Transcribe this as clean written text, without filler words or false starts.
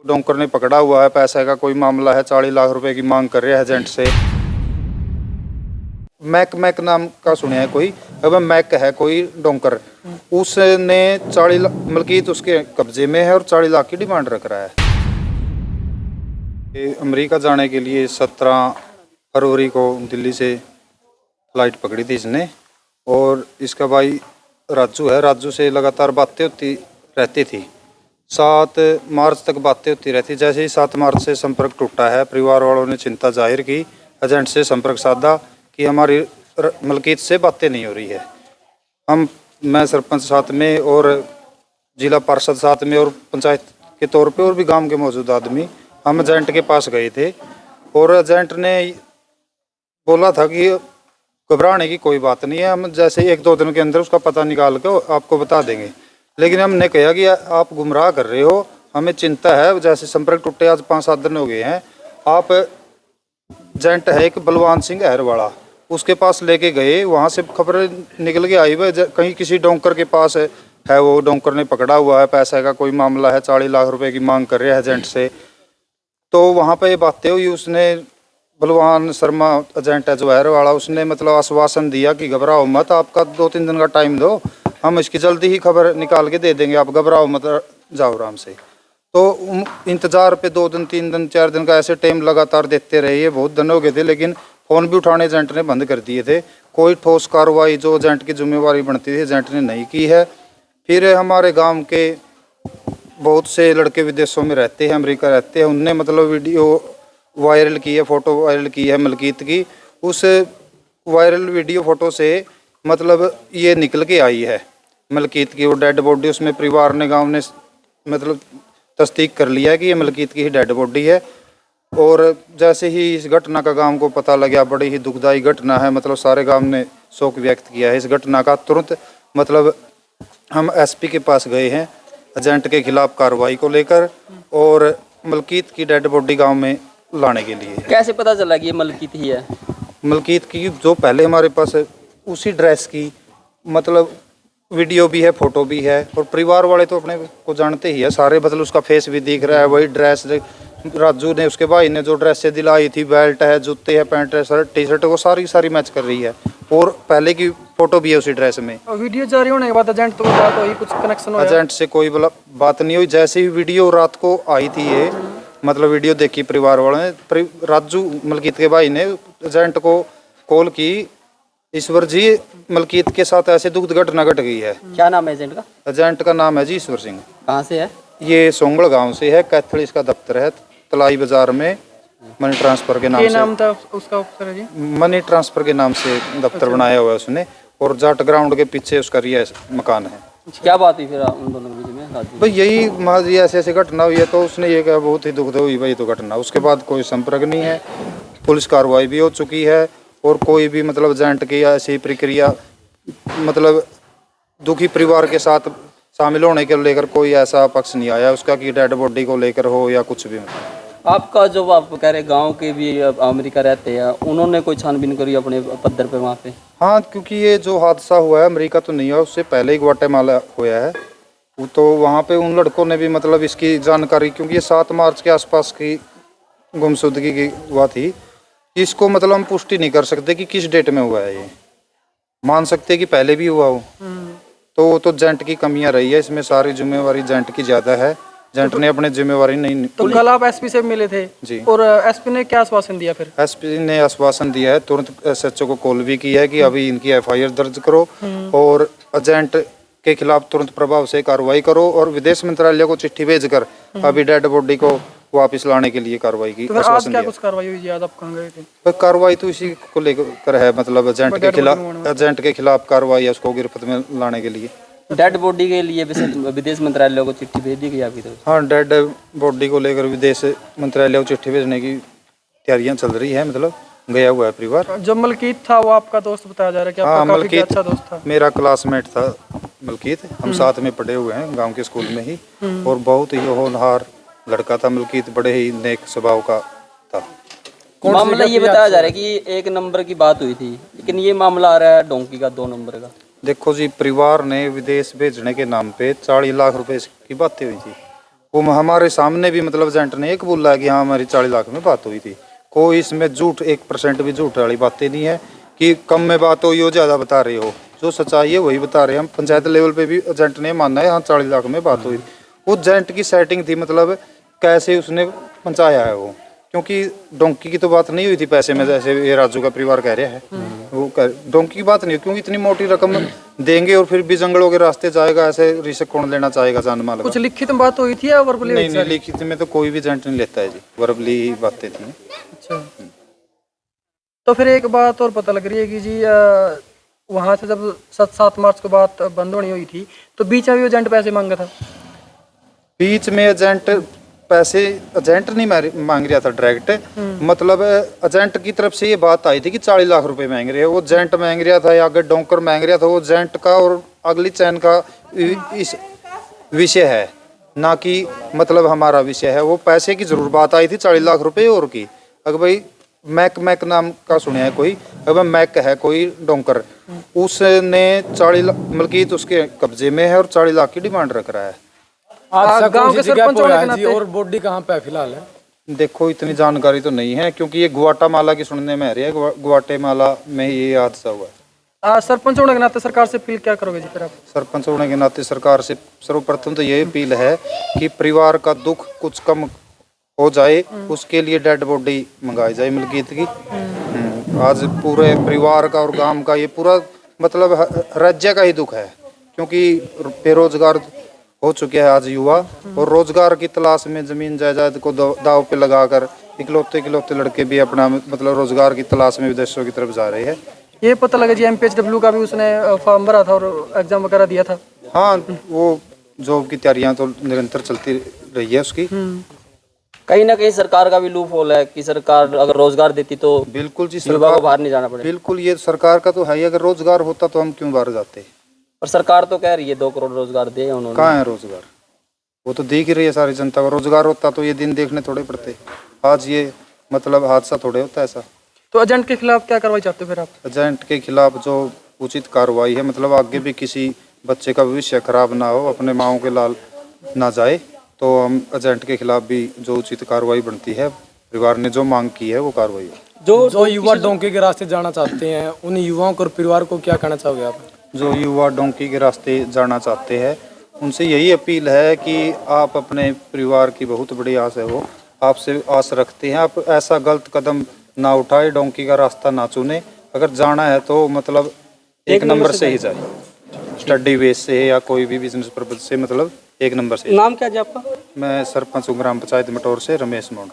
डोंकर ने पकड़ा हुआ है, पैसे का कोई मामला है, 40 लाख रुपए की मांग कर रहे हैं एजेंट से। मैक नाम का सुना है कोई, अब मैक है कोई डोंकर, उसने 40 लाख मलकीत उसके कब्जे में है और 40 लाख की डिमांड रख रहा है। अमेरिका जाने के लिए 17 फरवरी को दिल्ली से फ्लाइट पकड़ी थी इसने, और इसका भाई राजू है, राजू से लगातार बातें होती रहती थी। 7 मार्च तक बातें होती रहती। जैसे ही 7 मार्च से संपर्क टूटा है, परिवार वालों ने चिंता जाहिर की, एजेंट से संपर्क साधा कि हमारी मलकीत से बातें नहीं हो रही है। मैं सरपंच साथ में और जिला पार्षद साथ में और पंचायत के तौर पे और भी गांव के मौजूद आदमी हम एजेंट के पास गए थे, और एजेंट ने बोला था कि घबराने की कोई बात नहीं है, हम जैसे 1-2 दिन के अंदर उसका पता निकाल के आपको बता देंगे। लेकिन हमने कहा कि आप गुमराह कर रहे हो, हमें चिंता है, जैसे संपर्क टूटे आज 5-7 दिन हो गए हैं। आप एजेंट है एक बलवान सिंह अहरवाड़ा, उसके पास लेके गए, वहाँ से खबर निकल के आई वह कहीं किसी डोंकर के पास है वो डोंकर ने पकड़ा हुआ है, पैसे का कोई मामला है, 40 लाख रुपए की मांग कर रहे हैं एजेंट से। तो वहाँ पे ये बातें हुई, उसने बलवान शर्मा एजेंट है जो अहरवाड़ा, उसने मतलब आश्वासन दिया कि घबराओ मत, आपका 2-3 दिन का टाइम दो, हम इसकी जल्दी ही खबर निकाल के दे देंगे, आप घबराओ मत, जाओ आराम से। तो इंतज़ार पे 2 दिन 3 दिन 4 दिन का ऐसे टाइम लगातार देते रहे, ये बहुत दिन हो गए थे, लेकिन फ़ोन भी उठाने एजेंट ने बंद कर दिए थे। कोई ठोस कार्रवाई जो एजेंट की जिम्मेवारी बनती थी एजेंट ने नहीं की है। फिर हमारे गांव के बहुत से लड़के विदेशों में रहते हैं, अमेरिका रहते हैं, उनने मतलब वीडियो वायरल की है, फ़ोटो वायरल की है मलकीत की। उस वायरल वीडियो फ़ोटो से मतलब ये निकल के आई है मलकीत की वो डेड बॉडी, उसमें परिवार ने गांव ने मतलब तस्दीक कर लिया है कि ये मलकीत की ही डेड बॉडी है। और जैसे ही इस घटना का गांव को पता लगा, बड़ी ही दुखदायी घटना है, मतलब सारे गांव ने शोक व्यक्त किया है इस घटना का। तुरंत मतलब हम एसपी के पास गए हैं एजेंट के खिलाफ कार्रवाई को लेकर और मलकीत की डेड बॉडी गांव में लाने के लिए। कैसे पता चला कि ये मलकीत ही है? मलकीत की जो पहले हमारे पास उसी ड्रेस की मतलब वीडियो भी है, फोटो भी है, और परिवार वाले तो अपने को जानते ही है सारे, मतलब उसका फेस भी दिख रहा है, वही ड्रेस राजू ने उसके भाई ने जो ड्रेस से दिलाई थी, बेल्ट है, जूते है, पैंट है, शर्ट टी शर्ट, वो सारी मैच कर रही है, और पहले की फोटो भी है उसी ड्रेस में। और वीडियो जारी होने के बाद एजेंट तो बता तो ही कुछ कनेक्शन हुआ? एजेंट से कोई बात नहीं हुई। जैसे ही वीडियो रात को आई थी ये मतलब वीडियो देखी परिवार वालों ने, राजू मलकीत के भाई ने एजेंट को कॉल की, ईश्वर जी मलकीत के साथ ऐसे दुखद घटना घट गई है। क्या नाम है एजेंट का? एजेंट का नाम है जी ईश्वर सिंह। कहाँ से है ये सोंगड़ गांव से है, कैथल इसका दफ्तर है, तलाई बाजार में मनी ट्रांसफर के नाम से। नाम था उसका ऑफिसर है जी? मनी ट्रांसफर के नाम से दफ्तर बनाया हुआ है उसने, और जाट ग्राउंड के पीछे उसका रिहायश मकान है। क्या बात हुई फिर उन दोनों के बीच में? भाई यही माजी ऐसे घटना हुई है, तो उसने ये कहा बहुत ही दुखद हुई भाई तो घटना। उसके बाद कोई संपर्क नहीं है, पुलिस कार्रवाई भी हो चुकी है, और कोई भी मतलब एजेंट की ऐसी प्रक्रिया मतलब दुखी परिवार के साथ शामिल होने के लेकर कोई ऐसा पक्ष नहीं आया उसका कि डेड बॉडी को लेकर हो या कुछ भी। आपका जो आप कह रहे गांव के भी अमेरिका रहते हैं, उन्होंने कोई छानबीन करी अपने पद्धर पे वहाँ पे? हाँ, क्योंकि ये जो हादसा हुआ है अमेरिका तो नहीं हुआ, उससे पहले ही ग्वाटेमाला हुआ है, तो वहाँ पे उन लड़कों ने भी मतलब इसकी जानकारी, क्योंकि ये 7 मार्च के आसपास की गुमशुदगी की हुआ थी, इसको मतलब हम पुष्टि नहीं कर सकते कि किस डेट में हुआ है। ये मान सकते कि पहले भी हुआ हो, तो एजेंट की कमियां रही है इसमें, सारी जिम्मेवारी एजेंट की ज़्यादा है, एजेंट ने अपनी जिम्मेवारी नहीं। तो कल आप एसपी से मिले थे जी, और एसपी ने क्या आश्वासन दिया फिर? एसपी ने आश्वासन दिया है, तुरंत एसएचओ को कॉल भी किया है कि अभी इनकी एफआईआर दर्ज करो और एजेंट के खिलाफ तुरंत प्रभाव से कार्रवाई करो, और विदेश मंत्रालय को चिट्ठी भेजकर अभी डेड बॉडी को वापस लाने के लिए कार्रवाई की आश्वासन दिया। कुछ कार्रवाई हुई? आज आप कहाँ गए थे? कार्रवाई तो इसी को लेकर है, मतलब एजेंट के खिलाफ कार्रवाई है, उसको गिरफ्त में लाने के लिए। डेड बॉडी के लिए विदेश मंत्रालय को चिट्ठी भेज दी गई आपकी तरफ? हाँ, डेड बॉडी को लेकर विदेश मंत्रालय को चिट्ठी भेजने की तैयारियां चल रही है, मतलब गया हुआ है परिवार। जो मलकीत था वो आपका दोस्त बताया जा रहा है कि आपका काफी अच्छा दोस्त था? मेरा क्लासमेट था मलकीत, हम साथ में पढ़े हुए हैं गांव के स्कूल में ही, और बहुत ही होनहार लड़का था मलकीत, बड़े ही नेक स्वभाव का था। मामला ये बताया जा रहा है कि 1 नंबर की बात हुई थी, लेकिन ये मामला आ रहा है डोंकी का 2 नंबर का। देखो जी, परिवार ने विदेश भेजने के नाम पे 40 लाख रुपए की बातें हुई थी, वो हमारे सामने भी मतलब एजेंट ने एक बोला कि हाँ हमारी 40 लाख में बात हुई थी। कोई इसमें झूठ 1% भी झूठ वाली बातें नहीं है कि कम में बात हुई हो ज़्यादा बता रहे हो। जो सच्चाई है वही बता रहे हैं हम। पंचायत लेवल पे भी एजेंट ने माना है हाँ 40 लाख में बात हुई। वो एजेंट की सेटिंग थी, मतलब कैसे उसने पहुँचाया है वो, क्योंकि डोंकी की तो बात नहीं हुई थी पैसे में, जैसे ये राजू का परिवार कह रहा है। वो डोंकी की बात नहीं, क्योंकि इतनी मोटी रकम देंगे और फिर भी जंगलों के रास्ते जाएगा, ऐसे रिस्क कौन लेना चाहेगा जान माल का। कुछ लिखित में बात हुई थी या वर्बली? नहीं, लिखित में तो कोई भी एजेंट नहीं लेता है जी, वर्बली ही बातें थी। अच्छा, तो फिर एक बात और पता लग रही है कि जी वहाँ से जब 7 मार्च को बात बंद होनी हुई थी तो बीच में भी एजेंट पैसे मांगा था? बीच में एजेंट पैसे एजेंट नहीं मांग रहा था डायरेक्ट, मतलब एजेंट की तरफ से ये बात आई थी कि 40 लाख रुपए मांग रहे हैं। वो एजेंट मांग रहा था या अगर डोंकर मांग रहा था, वो एजेंट का और अगली चैन का इस विषय है, ना कि मतलब हमारा विषय है। वो पैसे की जरूर बात आई थी 40 लाख रुपए और की। अगर भाई मैक नाम का सुना है कोई, अगर मैक है कोई डोंकर, उसने 40 लाख मलकीत उसके कब्जे में है और 40 लाख की डिमांड रख रहा है। आज गांव के सरपंच होने के नाते और बॉडी कहाँ पे है फिलहाल? है देखो इतनी जानकारी तो नहीं है, क्योंकि ये ग्वाटेमाला की सुनने में आ रही है, ग्वाटेमाला में ये हादसा हुआ है। सरपंच होने के नाते सरकार से अपील क्या करोगे जी फिर आप? सरपंच होने के नाते सरकार से सर्वप्रथम तो ये अपील है कि परिवार का दुख कुछ कम हो जाए, उसके लिए डेड बॉडी मंगाई जाए मलकीत की। आज पूरे परिवार का और गांव का ये पूरा मतलब राज्य का ही दुख है, क्योंकि बेरोजगार हो चुके हैं आज युवा, और रोजगार की तलाश में जमीन जायदाद को दाव पे लगाकर इकलौते लड़के भी अपना मतलब रोजगार की तलाश में विदेशों की तरफ जा रहे हैं। ये पता लगा जी MPHW का भी उसने फॉर्म भरा था और एग्जाम वगैरह दिया था। हाँ, वो जॉब की तैयारियां तो निरंतर चलती रही है उसकी। कहीं ना कहीं सरकार का भी लूप होल है कि सरकार अगर रोजगार देती तो बिल्कुल जी, युवा को बाहर नहीं जाना पड़े। बिल्कुल ये सरकार का तो है ही। अगर रोजगार होता तो हम क्यों बाहर जाते। पर सरकार तो कह रही है 2 करोड़ रोजगार दिए उन्होंने। कहाँ है रोजगार? वो तो देख ही रही है सारी जनता को। रोजगार होता तो ये दिन देखने थोड़े पड़ते। आज ये मतलब हादसा थोड़े होता है ऐसा। तो एजेंट के खिलाफ क्या कार्रवाई चाहते हो फिर आप? एजेंट के खिलाफ जो उचित कार्रवाई है, मतलब आगे भी किसी बच्चे का भविष्य खराब ना हो, अपने माओ के लाल ना जाए, तो हम एजेंट के खिलाफ भी जो उचित कार्रवाई बनती है, परिवार ने जो मांग की है वो कार्रवाई है। जो युवा डोंकी के रास्ते जाना चाहते हैं उन युवाओं को और परिवार को क्या कहना चाहोगे आप? जो युवा डोंकी के रास्ते जाना चाहते हैं उनसे यही अपील है कि आप अपने परिवार की बहुत बड़ी आस है, वो आपसे आस रखते हैं। आप ऐसा गलत कदम ना उठाए, डोंकी का रास्ता ना चुने। अगर जाना है तो मतलब एक नंबर से ही जाए, स्टडी बेस से या कोई भी बिजनेस पर्पज से, मतलब 1 नंबर से। नाम क्या है आपका? मैं सरपंच हूँ ग्राम पंचायत मटौर से, रमेश मोड़।